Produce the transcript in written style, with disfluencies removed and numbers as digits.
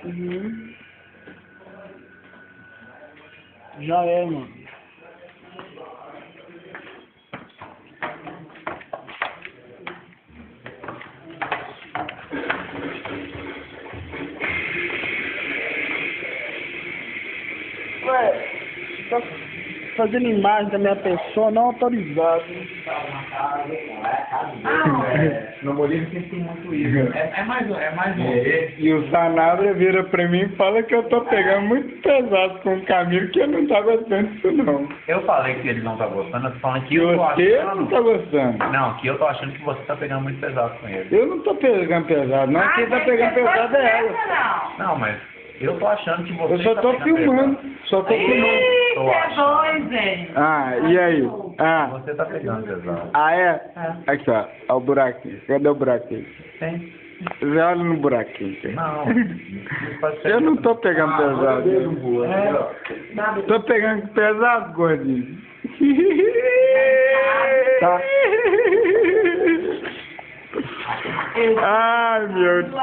Uhum. Já é, mano. Ué, tá fazendo imagem da minha pessoa não autorizada. No Bolívia sempre tem muito isso. É mais um. E o Sanabria vira pra mim e fala que eu tô pegando muito pesado com o Camilo, que eu não tá gostando disso não. Eu falei que ele não tá gostando, eu tô falando que E eu tô você achando. não tá gostando. Não, que eu tô achando que você tá pegando muito pesado com ele. Eu não tô pegando pesado, não. Quem tá pegando pesado é ela. Não, mas eu tô achando que você Eu só tá tô pegando filmando. pesado. Só tô filmando. Tô achando. Ah, e aí? Ah, Você tá pegando pesado. é? Aqui, ó. Ó o buraquinho. Cadê o buraquinho? Tem. Você olha no buraquinho. Não. Eu não tô pegando pesado. Tô pegando pesado, gordinho. Tá. Ai, meu Deus.